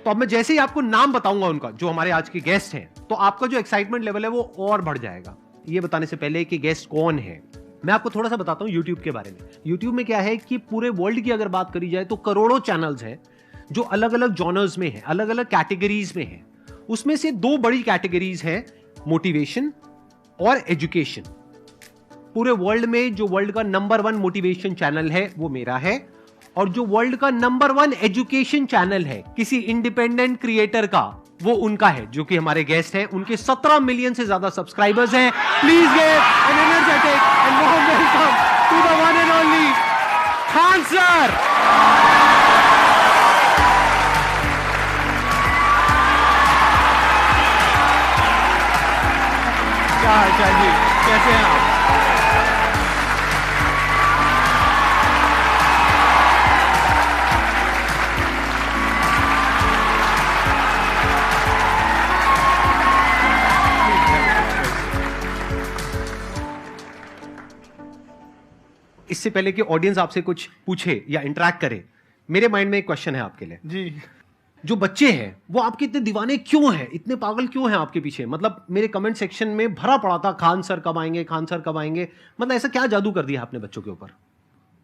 तो अब मैं जैसे ही आपको नाम बताऊंगा उनका, जो हमारे आज के गेस्ट हैं, तो आपका जो एक्साइटमेंट लेवल है वो और बढ़ जाएगा। ये बताने से पहले कि गेस्ट कौन है, मैं आपको थोड़ा सा बताता हूं YouTube के बारे में। YouTube में क्या है कि पूरे वर्ल्ड की अगर बात करी जाए तो करोड़ों चैनल्स हैं जो अलग अलग जॉनर्स में हैं, अलग अलग कैटेगरीज में हैं। उसमें से दो बड़ी कैटेगरीज हैं, मोटिवेशन और एजुकेशन। पूरे वर्ल्ड में जो वर्ल्ड का नंबर 1 मोटिवेशन चैनल है वो मेरा है, और जो वर्ल्ड का नंबर 1 एजुकेशन चैनल है किसी इंडिपेंडेंट क्रिएटर का, वो उनका है, जो कि हमारे गेस्ट हैं। उनके 17 मिलियन से ज्यादा सब्सक्राइबर्स हैं। Please give an energetic and warm welcome to the one and only Khan sir. क्या जी, कैसे हैं आप? इससे पहले कि ऑडियंस आपसे कुछ पूछे या इंटरेक्ट करे, मेरे माइंड में एक क्वेश्चन है आपके लिए जी। जो बच्चे हैं वो आपके इतने दीवाने क्यों हैं, इतने पागल क्यों हैं आपके पीछे? मतलब मेरे कमेंट सेक्शन में भरा पड़ा था, खान सर कब आएंगे, खान सर कब आएंगे। मतलब ऐसा क्या जादू कर दिया आपने बच्चों के ऊपर?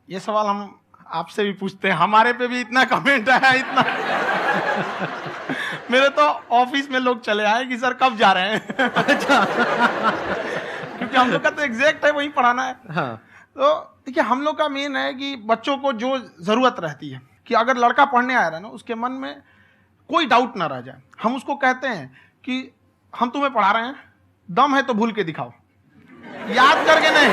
ये सवाल हम आपसे भी पूछते हैं, हमारे पे भी इतना कमेंट आया, इतना मेरे तो ऑफिस में लोग चले आए कि सर कब जा रहे हैं। अच्छा। क्योंकि हम लोग का तो एग्जैक्ट है वही पढ़ाना है। हाँ। तो देखिए, हम लोग का मेन है कि बच्चों को जो जरूरत रहती है कि अगर लड़का पढ़ने आया रहा ना, उसके मन में कोई डाउट ना रह जाए। हम उसको कहते हैं कि हम तुम्हें पढ़ा रहे हैं, दम है तो भूल के दिखाओ, याद करके नहीं।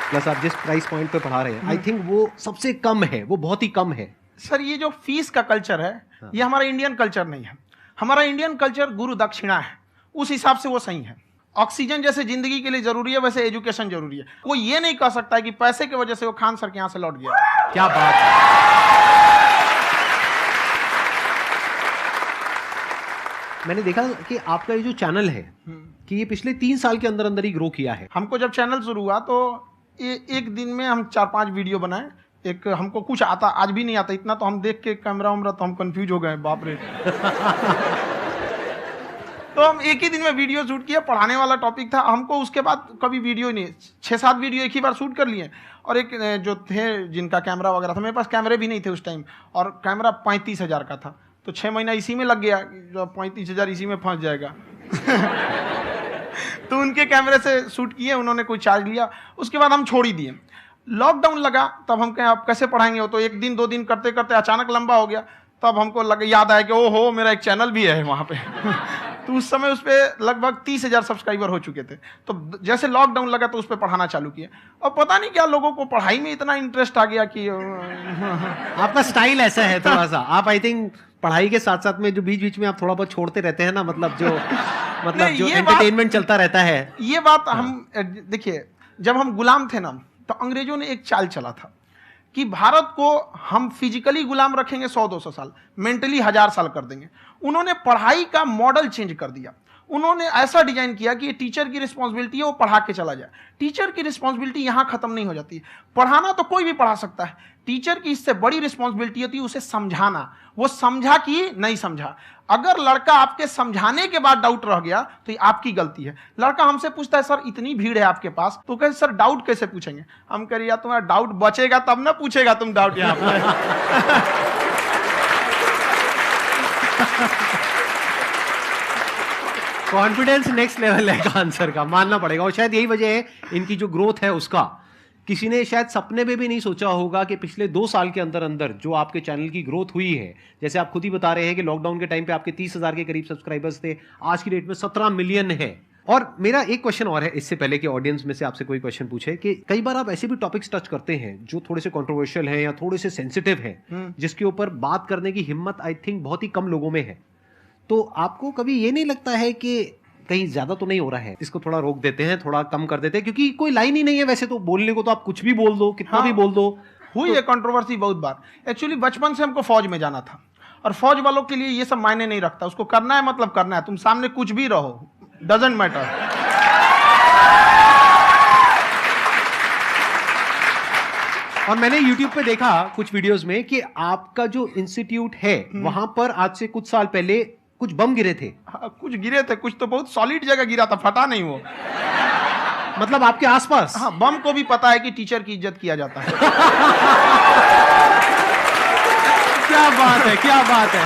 प्लस आप जिस प्राइस पॉइंट पे पढ़ा रहे हैं, आई थिंक वो सबसे कम है, वो बहुत ही कम है। सर ये जो फीस का कल्चर है, ये हमारा इंडियन कल्चर नहीं है। हमारा इंडियन कल्चर गुरु दक्षिणा है, उस हिसाब से वो सही है। ऑक्सीजन जैसे जिंदगी के लिए जरूरी है, वैसे एजुकेशन जरूरी है। कोई ये नहीं कह सकता है कि पैसे की वजह से वो खान सर के यहां से लौट गया। क्या बात है। मैंने देखा कि आपका ये जो चैनल है कि ये पिछले 3 साल के अंदर अंदर ही ग्रो किया है। हमको जब चैनल शुरू हुआ तो एक दिन में हम 4-5 वीडियो बनाए। एक हमको कुछ आता, आज भी नहीं आता इतना, तो हम देख के कैमरा उमरा तो हम कंफ्यूज हो गए, बाप रे। तो हम एक ही दिन में वीडियो शूट किया, पढ़ाने वाला टॉपिक था हमको। उसके बाद कभी वीडियो नहीं, 6-7 वीडियो एक ही बार शूट कर लिए। और एक जो थे जिनका कैमरा वगैरह था, मेरे पास कैमरे भी नहीं थे उस टाइम, और कैमरा 35,000 का था। तो 6 महीना इसी में लग गया, जो 35,000 इसी में फंस जाएगा। तो उनके कैमरे से शूट किए, उन्होंने कोई चार्ज लिया, उसके बाद हम छोड़ ही दिए। लॉकडाउन लगा, तब हम कहें आप कैसे पढ़ाएंगे? हो तो 1 दिन 2 दिन करते करते अचानक लंबा हो गया। तब हमको याद आया कि ओहो, मेरा एक चैनल भी है वहाँ पे। तो उस समय उस पर लगभग 30,000 सब्सक्राइबर हो चुके थे। तो जैसे लॉकडाउन लगा तो उस पर पढ़ाना चालू किया, और पता नहीं क्या लोगों को पढ़ाई में इतना इंटरेस्ट आ गया कि आपका स्टाइल ऐसा है थोड़ा सा। आप आई थिंक पढ़ाई के साथ साथ में जो बीच बीच में आप थोड़ा बहुत छोड़ते रहते हैं ना, मतलब जो एंटरटेनमेंट चलता रहता है। ये बात हम देखिए, जब हम गुलाम थे ना, तो अंग्रेजों ने एक चाल चला था कि भारत को हम फिजिकली गुलाम रखेंगे 100-200 साल, मेंटली 1000 साल कर देंगे। उन्होंने पढ़ाई का मॉडल चेंज कर दिया। उन्होंने ऐसा डिजाइन किया कि ये टीचर की रिस्पॉन्सिबिलिटी है, वो पढ़ा के चला जाए। टीचर की रिस्पॉन्सिबिलिटी यहां खत्म नहीं हो जाती। पढ़ाना तो कोई भी पढ़ा सकता है, टीचर की इससे बड़ी रिस्पॉन्सिबिलिटी होती है उसे समझाना। वो समझा कि नहीं समझा। अगर लड़का आपके समझाने के बाद डाउट रह गया तो ये आपकी गलती है। लड़का हमसे पूछता है सर इतनी भीड़ है आपके पास, तो कहे सर डाउट कैसे पूछेंगे? हम कह रहे यार तुम्हारा डाउट बचेगा तब ना पूछेगा तुम डाउट यहाँ पे। कॉन्फिडेंस नेक्स्ट लेवल है खान सर का, मानना पड़ेगा। और शायद यही वजह है इनकी जो ग्रोथ है उसका। किसी ने शायद सपने में भी नहीं सोचा होगा कि पिछले 2 साल के अंदर अंदर जो आपके चैनल की ग्रोथ हुई है, जैसे आप खुद ही बता रहे हैं कि लॉकडाउन के टाइम पे आपके 30,000 के करीब सब्सक्राइबर्स थे, आज की डेट में 17 मिलियन है। और मेरा एक क्वेश्चन और है, इससे पहले कि ऑडियंस में से आपसे कोई क्वेश्चन पूछे, कि कई बार आप ऐसे भी टॉपिक्स टच करते हैं जो थोड़े से कंट्रोवर्शियल हैं या थोड़े से सेंसिटिव हैं, जिसके ऊपर बात करने की हिम्मत आई थिंक बहुत ही कम लोगों में है। तो आपको कभी ये नहीं लगता है कि कहीं ज्यादा तो नहीं हो रहा है, इसको थोड़ा रोक देते हैं, थोड़ा कम कर देते हैं? क्योंकि कोई लाइन ही नहीं है वैसे तो बोलने को, तो आप कुछ भी बोल दो, कितना भी बोल दो। हुई है कंट्रोवर्सी बहुत बार। एक्चुअली बचपन से हमको फौज में जाना था, और फौज वालों के लिए ये सब मायने नहीं रखता। उसको करना है मतलब करना है, तुम सामने कुछ भी रहो, डजंट मैटर। और मैंने YouTube पे देखा कुछ वीडियोस में कि आपका जो इंस्टीट्यूट है वहां पर आज से कुछ साल पहले कुछ बम गिरे थे। हाँ, कुछ गिरे थे, कुछ तो बहुत सॉलिड जगह गिरा था, फटा नहीं वो। मतलब आपके आसपास? हाँ, बम को भी पता है कि टीचर की इज्जत किया जाता है। क्या बात है, क्या बात है।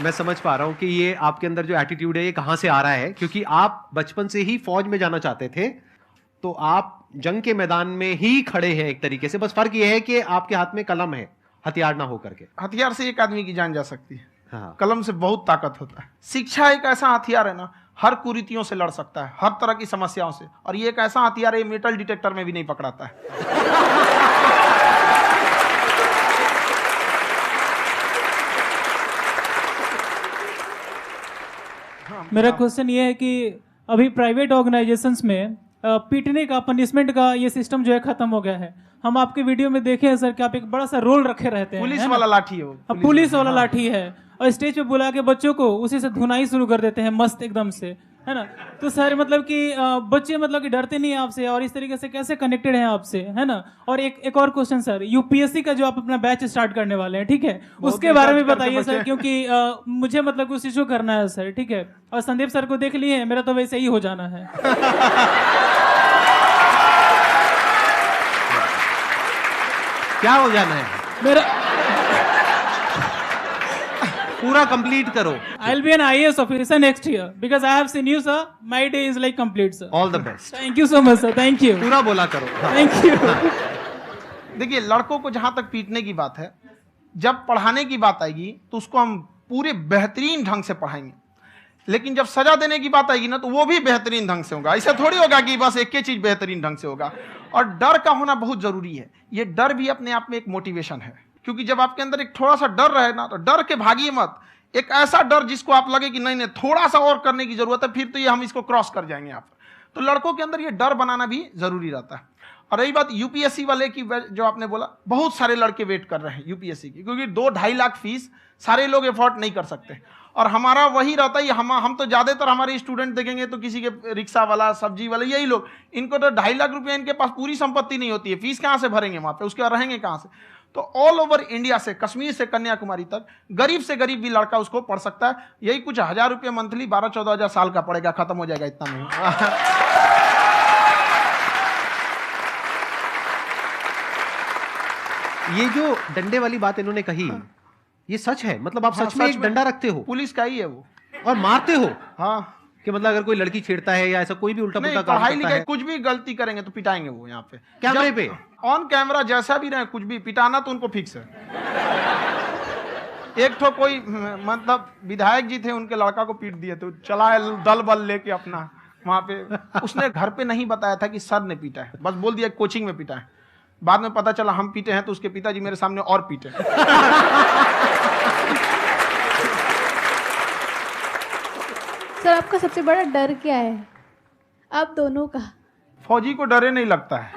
मैं समझ पा रहा हूं कि ये आपके अंदर जो एटीट्यूड है ये कहां से आ रहा है, क्योंकि आप बचपन से ही फौज में जाना चाहते थे, तो आप जंग के मैदान में ही खड़े हैं एक तरीके से। बस फर्क ये है कि आपके हाथ में कलम है, हथियार ना हो करके। हथियार से एक आदमी की जान जा सकती है, हाँ। कलम से बहुत ताकत होता है। शिक्षा एक ऐसा हथियार है ना, हर कुरीतियों से लड़ सकता है, हर तरह की समस्याओं से। और ये एक ऐसा हथियार है, मेटल डिटेक्टर में भी नहीं पकड़ाता है। मेरा क्वेश्चन ये है कि अभी प्राइवेट ऑर्गेनाइजेशंस में पीटने का, पनिशमेंट का ये सिस्टम जो है खत्म हो गया है। हम आपके वीडियो में देखे हैं सर कि आप एक बड़ा सा रोल रखे रहते हैं, पुलिस वाला लाठी है वो, पुलिस वाला लाठी है, और स्टेज पे बुला के बच्चों को उसी से धुनाई शुरू कर देते हैं मस्त एकदम से, है ना। तो सर मतलब कि बच्चे मतलब कि डरते नहीं है आपसे, और इस तरीके से कैसे कनेक्टेड हैं आपसे, है ना। और एक और क्वेश्चन सर, यूपीएससी का जो आप अपना बैच स्टार्ट करने वाले हैं, ठीक है, उसके बारे में बताइए सर, क्योंकि मुझे मतलब कुछ इशू करना है सर, ठीक है। और संदीप सर को देख लिए, मेरा तो वैसे ही हो जाना है। क्या हो जाना है? मेरा पूरा कंप्लीट करो। I'll be an IAS officer next year because I have seen you, sir. My day is like complete, sir. All the best. Thank you so much, sir. Thank you. पूरा बोला करो। Thank you. देखिए, लड़कों को जहां तक पीटने की बात है, जब पढ़ाने की बात आएगी तो उसको हम पूरे बेहतरीन ढंग से पढ़ाएंगे। लेकिन जब सजा देने की बात आएगी ना, तो वो भी बेहतरीन ढंग से होगा। ऐसा थोड़ी होगा कि बस एक ही चीज बेहतरीन ढंग से होगा। और डर का होना बहुत जरूरी है। ये डर भी अपने आप में एक मोटिवेशन है, क्योंकि जब आपके अंदर एक थोड़ा सा डर रहे ना, तो डर के भागिए मत। एक ऐसा डर जिसको आप लगे कि नहीं नहीं थोड़ा सा और करने की जरूरत है, फिर तो ये हम इसको क्रॉस कर जाएंगे यहाँ पर। तो लड़कों के अंदर ये डर बनाना भी जरूरी रहता है। और रही बात यूपीएससी वाले की, जो आपने बोला, बहुत सारे लड़के वेट कर रहे हैं यूपीएससी की, क्योंकि 2-2.5 लाख फीस सारे लोग एफोर्ड नहीं कर सकते। और हमारा वही रहता है, हम तो ज्यादातर हमारे स्टूडेंट देखेंगे तो किसी के रिक्शा वाला, सब्जी वाला, यही लोग, इनको तो 2.5 लाख रुपया, इनके पास पूरी संपत्ति नहीं होती है, फीस कहाँ से भरेंगे वहां पे, उसके बाद रहेंगे कहाँ से। तो ऑल ओवर इंडिया से, कश्मीर से कन्याकुमारी तक, गरीब से गरीब भी लड़का उसको पढ़ सकता है। यही कुछ 1000 रुपये मंथली, 12-14 हजार साल का पड़ेगा, खत्म हो जाएगा इतना में। ये जो डंडे वाली बात इन्होंने कही, ये सच है? मतलब आप सच में एक डंडा रखते हो? पुलिस का ही है वो। और मारते हो? हाँ, कि मतलब अगर कोई लड़की छेड़ता है या ऐसा कोई भी उल्टा पुल्टा काम पढ़ाई करता लिखाई है, कुछ भी गलती करेंगे तो पिटाएंगे वो यहाँ पे, कैमरे पे, ऑन कैमरा, जैसा भी रहे, कुछ भी पिटाना तो उनको फिक्स है। एक तो कोई मतलब विधायक जी थे, उनके लड़का को पीट दिए, तो चला है दल बल लेके अपना वहां पे। उसने घर पे नहीं बताया था कि सर ने पीटा है, बस बोल दिया कोचिंग में पीटा है। बाद में पता चला हम पीटे हैं, तो उसके पिताजी मेरे सामने और पीटे। सर आपका सबसे बड़ा डर क्या है, आप दोनों का? फौजी को डरे नहीं लगता है,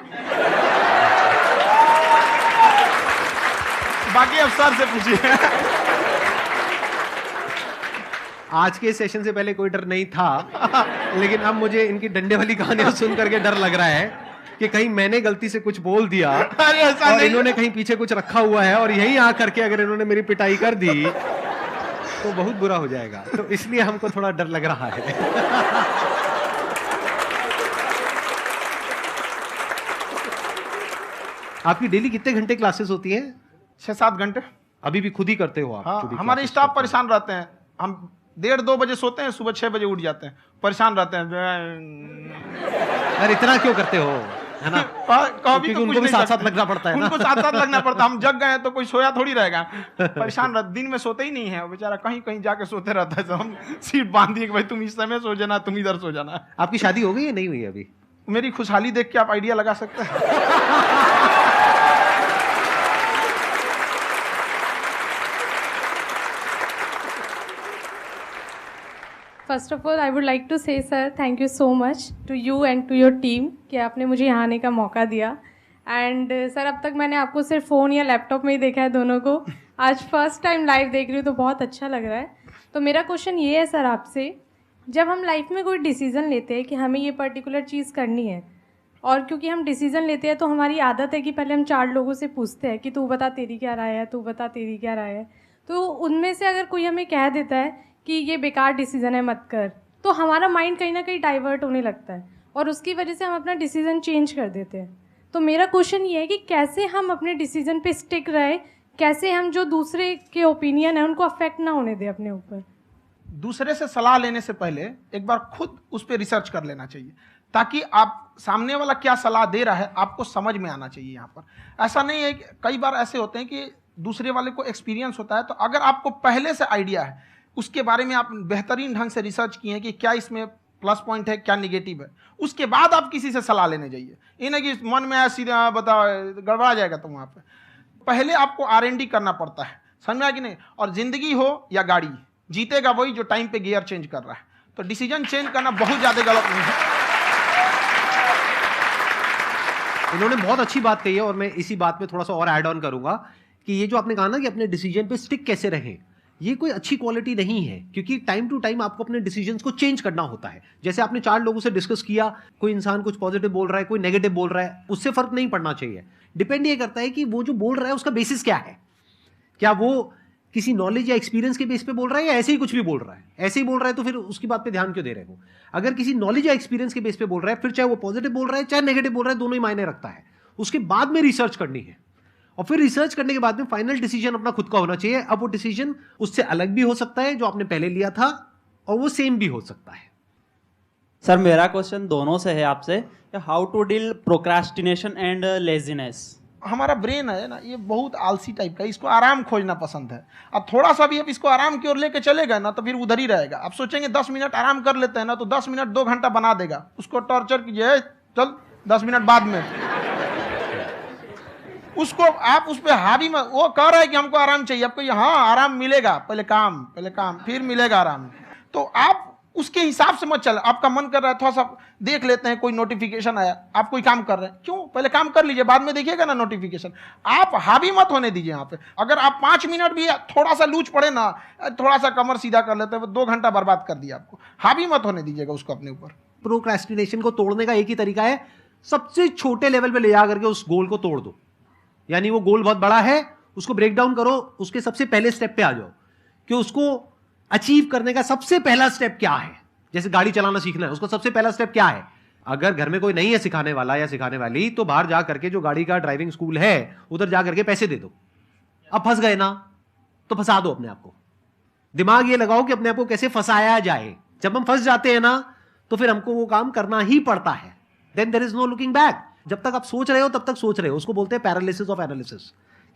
बाकी अफसर से पूछिए। आज के सेशन से पहले कोई डर नहीं था, लेकिन अब मुझे इनकी डंडे वाली कहानियां सुन करके डर लग रहा है कि कहीं मैंने गलती से कुछ बोल दिया और इन्होंने कहीं पीछे कुछ रखा हुआ है, और यहीं आ करके अगर इन्होंने मेरी पिटाई कर दी तो बहुत बुरा हो जाएगा। तो इसलिए हमको थोड़ा डर लग रहा है। आपकी डेली कितने घंटे क्लासेस होती हैं? 6-7 घंटे। अभी भी खुद ही करते हो आप? हाँ, हमारे स्टाफ परेशान रहते हैं। हम 1:30-2 बजे सोते हैं, सुबह 6 बजे उठ जाते हैं, परेशान रहते हैं। यार इतना क्यों करते हो, है ना? कभी तो उनको भी साथ साथ लगना पड़ता है ना? उनको साथ साथ लगना पड़ता है। हम जग गए तो कोई सोया थोड़ी रहेगा, परेशान रहते, दिन में सोते ही नहीं है बेचारा, कहीं कहीं जाके सोते रहता है। तो हम सीट बांध दिए कि भाई तुम इस समय सो जाना, तुम इधर सो जाना। आपकी शादी हो गई या नहीं हुई अभी? मेरी खुशहाली देख के आप आइडिया लगा सकते हैं। First of all I would like to say sir thank you so much to you and to your team कि आपने मुझे यहाँ आने का मौका दिया। एंड सर अब तक मैंने आपको सिर्फ फ़ोन या लैपटॉप में ही देखा है दोनों को, आज फर्स्ट टाइम लाइव देख रही हूँ तो बहुत अच्छा लग रहा है। तो मेरा क्वेश्चन ये है सर आपसे, जब हम लाइफ में कोई डिसीज़न लेते हैं कि हमें ये पर्टिकुलर चीज़ करनी है, और क्योंकि हम डिसीजन लेते हैं तो हमारी आदत है कि पहले हम 4 लोगों से पूछते हैं कि तू बता तेरी क्या राय है, तू बता तेरी क्या राय है। तो उनमें से अगर कोई हमें कह देता है कि ये बेकार डिसीजन है मत कर, तो हमारा माइंड कहीं ना कहीं डाइवर्ट होने लगता है और उसकी वजह से हम अपना डिसीजन चेंज कर देते हैं। तो मेरा क्वेश्चन ये है कि कैसे हम अपने डिसीजन पे स्टिक रहे, कैसे हम जो दूसरे के ओपिनियन है उनको अफेक्ट ना होने दें अपने ऊपर। दूसरे से सलाह लेने से पहले एक बार खुद उस पर रिसर्च कर लेना चाहिए, ताकि आप सामने वाला क्या सलाह दे रहा है आपको समझ में आना चाहिए। यहाँ पर ऐसा नहीं है कि कई बार ऐसे होते हैं कि दूसरे वाले को एक्सपीरियंस होता है, तो अगर आपको पहले से आइडिया है, उसके बारे में आप बेहतरीन ढंग से रिसर्च किए हैं कि क्या इसमें प्लस पॉइंट है क्या निगेटिव है, उसके बाद आप किसी से सलाह लेने जाइए। ये नहीं कि मन में आया सीधा बता गड़बड़ा जाएगा। तो वहाँ पे पहले आपको R&D करना पड़ता है, समझ में आया कि नहीं। और जिंदगी हो या गाड़ी, जीतेगा वही जो टाइम पे गियर चेंज कर रहा है। तो डिसीजन चेंज करना बहुत ज़्यादा गलत नहीं है। इन्होंने बहुत अच्छी बात कही है और मैं इसी बात में थोड़ा सा और ऐड ऑन करूंगा कि ये जो आपने कहा ना कि अपने डिसीजन पे स्टिक कैसे रहें, ये कोई अच्छी क्वालिटी नहीं है, क्योंकि टाइम टू टाइम आपको अपने डिसीजंस को चेंज करना होता है। जैसे आपने 4 लोगों से डिस्कस किया, कोई इंसान कुछ पॉजिटिव बोल रहा है, कोई नेगेटिव बोल रहा है, उससे फर्क नहीं पड़ना चाहिए। डिपेंड ये करता है कि वो जो बोल रहा है उसका बेसिस क्या है। क्या वो किसी नॉलेज या एक्सपीरियंस के बेस पे बोल रहा है या ऐसे ही कुछ भी बोल रहा है? ऐसे ही बोल रहा है तो फिर उसकी बात पे ध्यान क्यों दे रहे हो? अगर किसी नॉलेज या एक्सपीरियंस के बेस पे बोल रहा है, फिर चाहे वो पॉजिटिव बोल रहा है चाहे नेगेटिव बोल रहा है, दोनों ही मायने रखता है। उसके बाद में रिसर्च करनी है और फिर रिसर्च करने के बाद में फाइनल डिसीजन अपना खुद का होना चाहिए। अब वो डिसीजन उससे अलग भी हो सकता है जो आपने पहले लिया था, और वो सेम भी हो सकता है। सर मेरा क्वेश्चन दोनों से है आपसे, how to deal procrastination and laziness. हमारा ब्रेन है ना, ये बहुत आलसी टाइप का है, इसको आराम खोजना पसंद है। अब थोड़ा सा भी अब इसको आराम की ओर लेके चले गए ना तो फिर उधर ही रहेगा। आप सोचेंगे 10 मिनट आराम कर लेते हैं ना, तो 10 मिनट 2 घंटा बना देगा। उसको टॉर्चर कीजिए, चल 10 मिनट बाद में उसको आप उस पर हावी में, वो कह रहा है कि हमको आराम चाहिए, आपको हाँ आराम मिलेगा, पहले काम फिर मिलेगा आराम। तो आप उसके हिसाब से मत चल। आपका मन कर रहा है थोड़ा सा देख लेते हैं, कोई नोटिफिकेशन आया, आप कोई काम कर रहे हैं, क्यों पहले काम कर लीजिए, बाद में देखिएगा ना नोटिफिकेशन। आप हावी मत होने दीजिए यहाँ पे। अगर आप 5 मिनट भी थोड़ा सा लूज पड़े ना, थोड़ा सा कमर सीधा कर लेते हैं, 2 घंटा बर्बाद कर दिया आपको। हावी मत होने दीजिएगा उसको अपने ऊपर। प्रोक्रेस्टिनेशन को तोड़ने का एक ही तरीका है, सबसे छोटे लेवल पे ले जा करके उस गोल को तोड़ दो। यानी वो गोल बहुत बड़ा है, उसको ब्रेक डाउन करो, उसके सबसे पहले स्टेप पे आ जाओ कि उसको अचीव करने का सबसे पहला स्टेप क्या है। जैसे गाड़ी चलाना सीखना है, उसका सबसे पहला स्टेप क्या है। अगर घर में कोई नहीं है सिखाने वाला या सिखाने वाली, तो बाहर जा करके जो गाड़ी का ड्राइविंग स्कूल है उधर जा करके पैसे दे दो। अब फंस गए ना तो फंसा दो अपने आप को। दिमाग ये लगाओ कि अपने आप को कैसे फंसाया जाए। जब हम फंस जाते हैं ना तो फिर हमको वो काम करना ही पड़ता है। Then there is no looking back. जब तक आप सोच रहे हो तब तक सोच रहे हो, उसको बोलते हैं पैरालिसिस ऑफ एनालिसिस,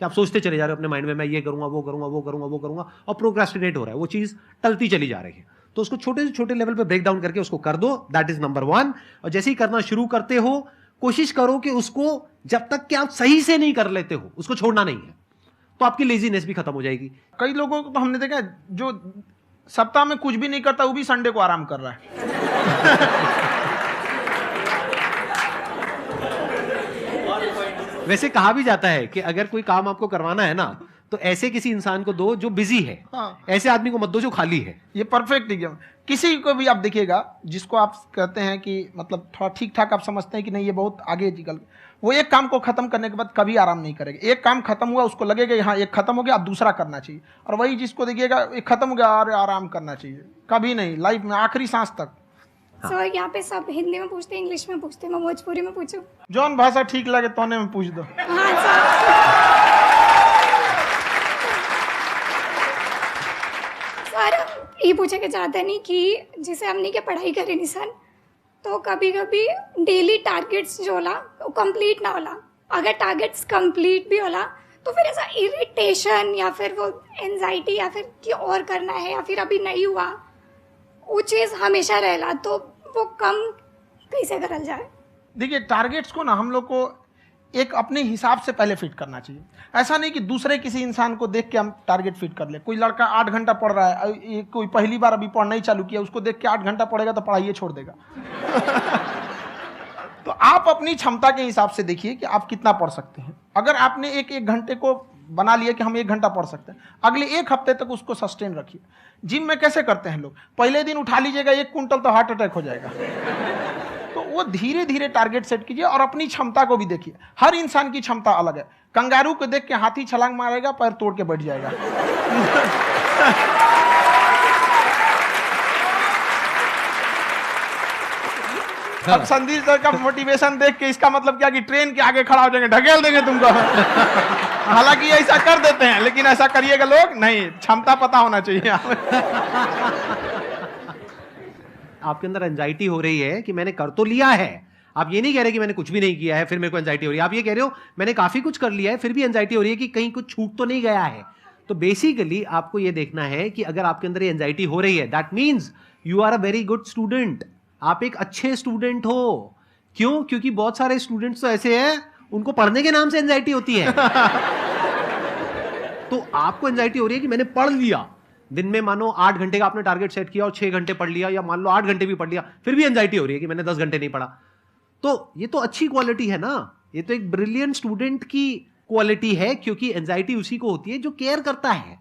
कि आप सोचते चले जा रहे हो अपने माइंड में, मैं ये करूंगा वो करूंगा वो करूंगा वो करूंगा, और प्रोक्रेस्टिनेट हो रहा है, वो चीज टलती चली जा रही है। तो उसको छोटे से छोटे लेवल पे ब्रेक डाउन करके उसको कर दो, दैट इज नंबर 1। और जैसे ही करना शुरू करते हो, कोशिश करो कि उसको जब तक कि आप सही से नहीं कर लेते हो उसको छोड़ना नहीं है, तो आपकी लेजीनेस भी खत्म हो जाएगी। कई लोगों को तो हमने देखा जो सप्ताह में कुछ भी नहीं करता, वो भी संडे को आराम कर रहा है। वैसे कहा भी जाता है कि अगर कोई काम आपको करवाना है ना, तो ऐसे किसी इंसान को दो जो बिजी है। हाँ। ऐसे आदमी को मत दो जो खाली है। ये परफेक्ट एग्जाम। किसी को भी आप देखिएगा जिसको आप कहते हैं कि मतलब थोड़ा ठीक ठाक आप समझते हैं कि नहीं ये बहुत आगे निकल, वो एक काम को खत्म करने के बाद कभी आराम नहीं करेगा। एक काम खत्म हुआ उसको लगेगा हाँ एक खत्म हो गया, अब दूसरा करना चाहिए। और वही जिसको देखिएगा एक खत्म हो गया और आराम करना चाहिए, कभी नहीं लाइफ में आखिरी सांस तक। सर यहाँ पे सब हिंदी में पूछते हैं, इंग्लिश में पूछते हैं, मैं भोजपुरी में पूछूं? जौन भाषा ठीक लगे तोने में पूछ दो। हाँ सर। सर ये पूछे के चाहते नहीं कि जैसे हमने के पढ़ाई करे नहीं सर, तो कभी कभी डेली टारगेट्स जो होला वो कंप्लीट ना होला। अगर टारगेट्स कंप्लीट भी होला तो फिर ऐसा इरिटेशन या फिर वो एंजाइटी या फिर कि और करना है या फिर अभी नहीं हुआ, वो चीज़ हमेशा रहेला। तो वो कम कैसे करल जाए? देखिए टारगेट्स को ना हम लोग को एक अपने हिसाब से पहले फिट करना चाहिए। ऐसा नहीं कि दूसरे किसी इंसान को देख के हम टारगेट फिट कर ले। कोई लड़का 8 घंटा पढ़ रहा है, कोई पहली बार अभी पढ़ना ही चालू किया, उसको देख के 8 घंटा पढ़ेगा तो पढ़ाई छोड़ देगा। तो आप अपनी क्षमता के हिसाब से देखिए कि आप कितना पढ़ सकते हैं। अगर आपने एक घंटे को बना लिया कि हम 1 घंटा पढ़ सकते हैं, अगले 1 हफ्ते तक उसको सस्टेन रखिए। जिम में कैसे करते हैं लोग, पहले दिन उठा लीजिएगा 1 कुंटल तो हार्ट अटैक हो जाएगा। तो वो धीरे धीरे टारगेट सेट कीजिए और अपनी क्षमता को भी देखिए। हर इंसान की क्षमता अलग है। कंगारू को देख के हाथी छलांग मारेगा, पैर तोड़ के बैठ जाएगा। अब संदीप सर का मोटिवेशन देख के इसका मतलब क्या कि ट्रेन के आगे खड़ा हो जाएंगे, ढकेल देंगे तुमको। हालांकि ऐसा कर देते हैं, लेकिन ऐसा करिएगा लोग नहीं, क्षमता पता होना चाहिए। आपके अंदर एंजाइटी हो रही है कि मैंने कर तो लिया है। आप ये नहीं कह रहे कि मैंने कुछ भी नहीं किया है फिर मेरे को एंजाइटी हो रही है। आप ये कह रहे हो मैंने काफी कुछ कर लिया है फिर भी एंजाइटी हो रही है कि कहीं कुछ छूट तो नहीं गया है। तो बेसिकली आपको ये देखना है कि अगर आपके अंदर ये एंजाइटी हो रही है, that means you are a very good student. आप एक अच्छे स्टूडेंट हो। क्यों? क्योंकि बहुत सारे स्टूडेंट्स तो ऐसे हैं उनको पढ़ने के नाम से एंजाइटी होती है। तो आपको एंजाइटी हो रही है कि मैंने पढ़ लिया, दिन में मानो 8 घंटे का आपने टारगेट सेट किया और 6 घंटे पढ़ लिया, या मान लो 8 घंटे भी पढ़ लिया, फिर भी एंजाइटी हो रही है कि मैंने 10 घंटे नहीं पढ़ा। तो ये तो अच्छी क्वालिटी है ना, ये तो एक ब्रिलियंट स्टूडेंट की क्वालिटी है। क्योंकि एंजाइटी उसी को होती है जो केयर करता है,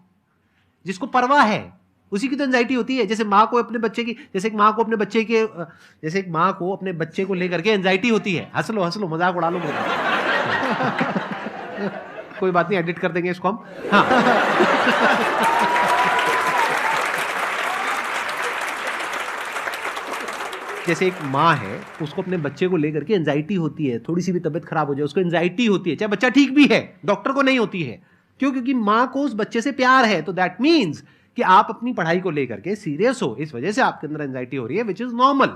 जिसको परवाह है, उसी की तो एंजाइटी होती है। जैसे माँ को अपने बच्चे की, जैसे एक माँ को अपने बच्चे के, जैसे एक माँ को अपने बच्चे को लेकर के एंजाइटी होती है। हंस लो मजाक उड़ा लो कोई बात नहीं, एडिट कर देंगे इसको हम। हाँ। जैसे एक माँ है, उसको अपने बच्चे को लेकर के एंजाइटी होती है, थोड़ी सी भी तबीयत खराब हो जाए उसको एंजाइटी होती है, चाहे बच्चा ठीक भी है, डॉक्टर को नहीं होती है। क्यों? क्योंकि माँ को उस बच्चे से प्यार है। तो दैट मीन्स कि आप अपनी पढ़ाई को लेकर के सीरियस हो, इस वजह से आपके अंदर एंजाइटी हो रही है, विच इज नॉर्मल।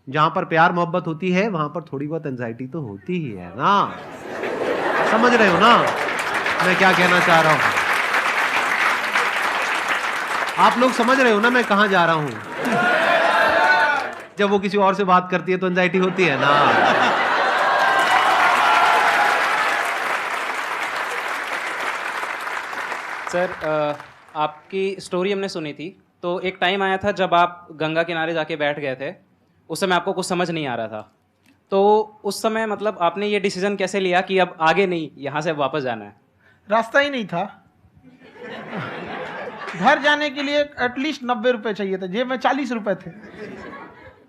जहां पर प्यार मोहब्बत होती है वहां पर थोड़ी बहुत एंजाइटी तो होती ही है ना। समझ रहे हो ना मैं क्या कहना चाह रहा हूं? आप लोग समझ रहे हो ना मैं कहां जा रहा हूं? जब वो किसी और से बात करती है तो एंजाइटी होती है ना। सर, आपकी स्टोरी हमने सुनी थी, तो एक टाइम आया था जब आप गंगा किनारे जाके बैठ गए थे। उस समय आपको कुछ समझ नहीं आ रहा था, तो उस समय मतलब आपने ये डिसीजन कैसे लिया कि अब आगे नहीं, यहाँ से वापस जाना है? रास्ता ही नहीं था। घर जाने के लिए एटलीस्ट 90 रुपए चाहिए थे, जेब में 40 रुपए थे।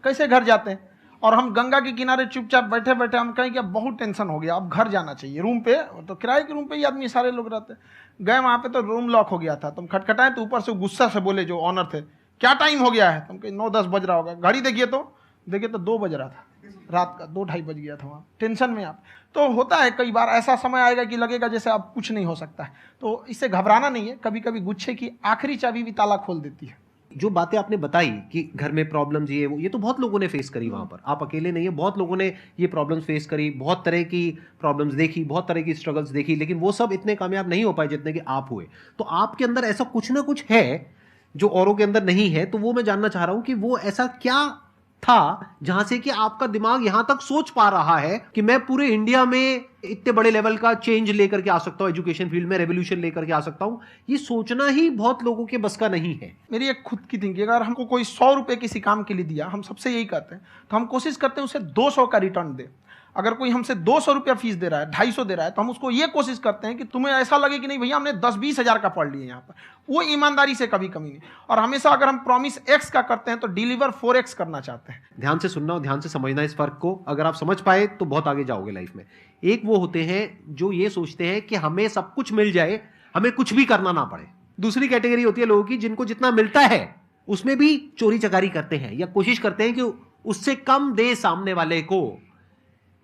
कैसे घर जाते हैं? और हम गंगा के किनारे चुपचाप बैठे बैठे हम कहें कि अब बहुत टेंशन हो गया, अब घर जाना चाहिए। रूम पे, तो किराए के रूम पे ही आदमी सारे लोग रहते। गए वहाँ पे तो रूम लॉक हो गया था। तुम खटखटाए तो ऊपर से गुस्सा से बोले जो ऑनर थे, क्या टाइम हो गया है? तुम कहे 9-10 बज रहा होगा। घड़ी देखिए तो 2 बज रहा था रात का, 2-2:30 बज गया था। वहाँ टेंशन में आप तो होता है, कई बार ऐसा समय आएगा कि लगेगा जैसे अब कुछ नहीं हो सकता है। तो इससे घबराना नहीं है। कभी कभी गुच्छे की आखिरी चाबी भी ताला खोल देती है। जो बातें आपने बताई कि घर में प्रॉब्लम्स ये वो, ये तो बहुत लोगों ने फेस करी वहां पर। आप अकेले नहीं है, बहुत लोगों ने ये प्रॉब्लम्स फेस करी, बहुत तरह की प्रॉब्लम्स देखी, बहुत तरह की स्ट्रगल्स देखी, लेकिन वो सब इतने कामयाब नहीं हो पाए जितने कि आप हुए। तो आपके अंदर ऐसा कुछ ना कुछ है जो औरों के अंदर नहीं है। तो वो मैं जानना चाह रहा हूं कि वो ऐसा क्या था जहां से कि आपका दिमाग यहां तक सोच पा रहा है कि मैं पूरे इंडिया में इतने बड़े लेवल का चेंज लेकर के आ सकता हूं, एजुकेशन फील्ड में रेवोल्यूशन लेकर के आ सकता हूं। ये सोचना ही बहुत लोगों के बस का नहीं है। मेरी एक खुद की थिंकिंग, अगर हमको कोई 100 रुपए किसी काम के लिए दिया, हम सबसे यही कहते हैं, तो हम कोशिश करते हैं उसे 200 का रिटर्न दे। अगर कोई हमसे 200 रुपया फीस दे रहा है, 250 दे रहा है, तो हम उसको ये कोशिश करते हैं कि तुम्हें ऐसा लगे कि नहीं भैया हमने 10-20 हज़ार का पढ़ लिया यहाँ पर। वो ईमानदारी से कभी कमी नहीं। और हमेशा अगर हम प्रॉमिस एक्स का करते हैं तो डिलीवर 4x करना चाहते हैं। ध्यान से सुनना और ध्यान से समझना इस फर्क को। अगर आप समझ पाए तो बहुत आगे जाओगे लाइफ में। एक वो होते हैं जो ये सोचते हैं कि हमें सब कुछ मिल जाए, हमें कुछ भी करना ना पड़े। दूसरी कैटेगरी होती है लोगों की जिनको जितना मिलता है उसमें भी चोरी चकारी करते हैं या कोशिश करते हैं कि उससे कम दे सामने वाले को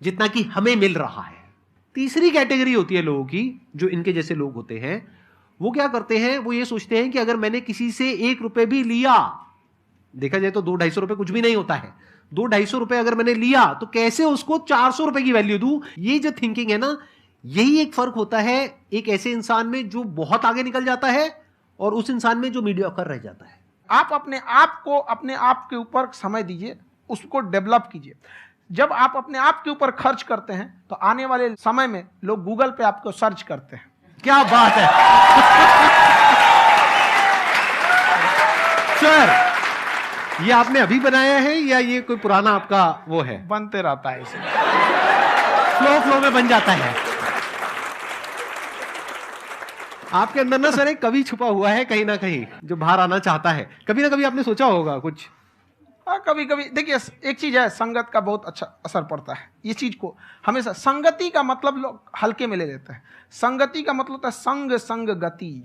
जितना कि हमें मिल रहा है। तीसरी कैटेगरी होती है लोगों की, जो इनके जैसे लोग होते हैं। वो क्या करते हैं? वो ये सोचते हैं कि अगर मैंने किसी से 1 रुपए भी लिया, देखा जाए तो 200-250 रुपए कुछ भी नहीं होता है, 200-250 रुपए अगर मैंने लिया तो कैसे उसको 400 रुपए की वैल्यू दूं। ये जो थिंकिंग है ना, यही एक फर्क होता है एक ऐसे इंसान में जो बहुत आगे निकल जाता है और उस इंसान में जो मीडियोकर रह जाता है। आप अपने आप को अपने आप के ऊपर समय दीजिए, उसको डेवलप कीजिए। जब आप अपने आप के ऊपर खर्च करते हैं तो आने वाले समय में लोग गूगल पे आपको सर्च करते हैं। क्या बात है सर, ये आपने अभी बनाया है या ये कोई पुराना आपका वो है? बनते रहता है, इसे फ्लो में बन जाता है। आपके अंदर ना सर एक कवि छुपा हुआ है कहीं ना कहीं जो बाहर आना चाहता है। कभी ना कभी आपने सोचा होगा कुछ कभी कभी देखिए, एक चीज है, संगत का बहुत अच्छा असर पड़ता है। ये चीज को हमेशा, संगति का मतलब लोग हल्के में ले लेते हैं। संगति का मतलब होता है संग संग गति।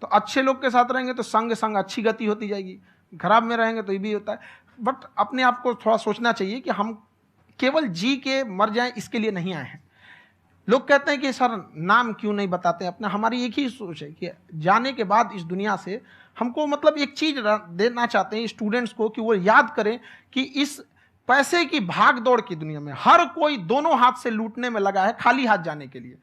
तो अच्छे लोग के साथ रहेंगे तो संग संग अच्छी गति होती जाएगी, खराब में रहेंगे तो ये भी होता है। बट अपने आप को थोड़ा सोचना चाहिए कि हम केवल जी के मर जाएं इसके लिए नहीं आए हैं। लोग कहते हैं कि सर नाम क्यों नहीं बताते अपना। हमारी एक ही सोच है कि जाने के बाद इस दुनिया से हमको मतलब एक चीज देना चाहते हैं स्टूडेंट्स को, कि वो याद करें कि इस पैसे की भाग दौड़ की दुनिया में हर कोई दोनों हाथ से लूटने में लगा है, खाली हाथ जाने के लिए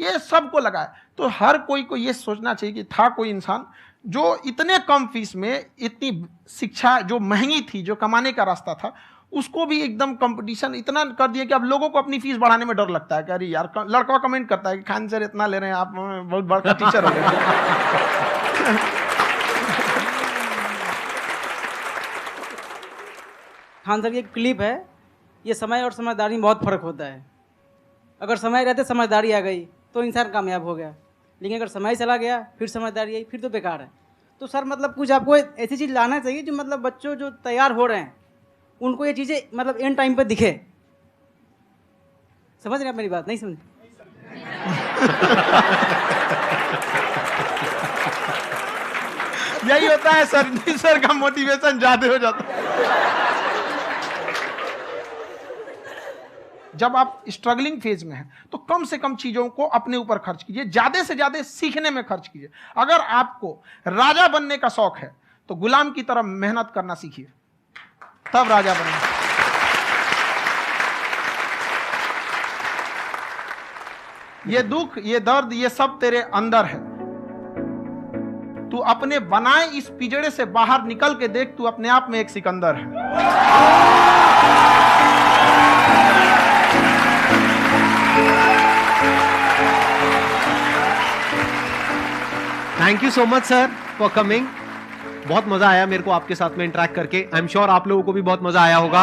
ये सबको लगा है। तो हर कोई को ये सोचना चाहिए कि था कोई इंसान जो इतने कम फीस में इतनी शिक्षा जो महंगी थी, जो कमाने का रास्ता था, उसको भी एकदम कंपटीशन इतना कर दिया कि अब लोगों को अपनी फीस बढ़ाने में डर लगता है कि अरे यार, लड़का कमेंट करता है कि खान सर इतना ले रहे हैं, आप बहुत बड़ा टीचर हो गए। खान सर की एक क्लिप है, ये समय और समझदारी में बहुत फर्क होता है। अगर समय रहते समझदारी आ गई तो इंसान कामयाब हो गया, लेकिन अगर समय चला गया फिर समझदारी आई फिर तो बेकार है। तो सर मतलब कुछ आपको ऐसी चीज़ लाना चाहिए जो मतलब बच्चों जो तैयार हो रहे हैं उनको ये चीज़ें मतलब एंड टाइम पे दिखे। समझ रहे हैं आप मेरी बात? नहीं समझ? यही होता है सर, सर का मोटिवेशन ज्यादा हो जाता है। जब आप स्ट्रगलिंग फेज में हैं तो कम से कम चीजों को अपने ऊपर खर्च कीजिए, ज्यादा से ज्यादा सीखने में खर्च कीजिए। अगर आपको राजा बनने का शौक है तो गुलाम की तरह मेहनत करना सीखिए, तब राजा बनेंगे। ये दुख, ये दर्द, ये सब तेरे अंदर है। तू अपने बनाए इस पिंजड़े से बाहर निकल के देख, तू अपने आप में एक सिकंदर है। Thank you so much sir for coming. बहुत मजा आया मेरे को आपके साथ में इंटरेक्ट करके। आई एम श्योर आप लोगों को भी बहुत मजा आया होगा।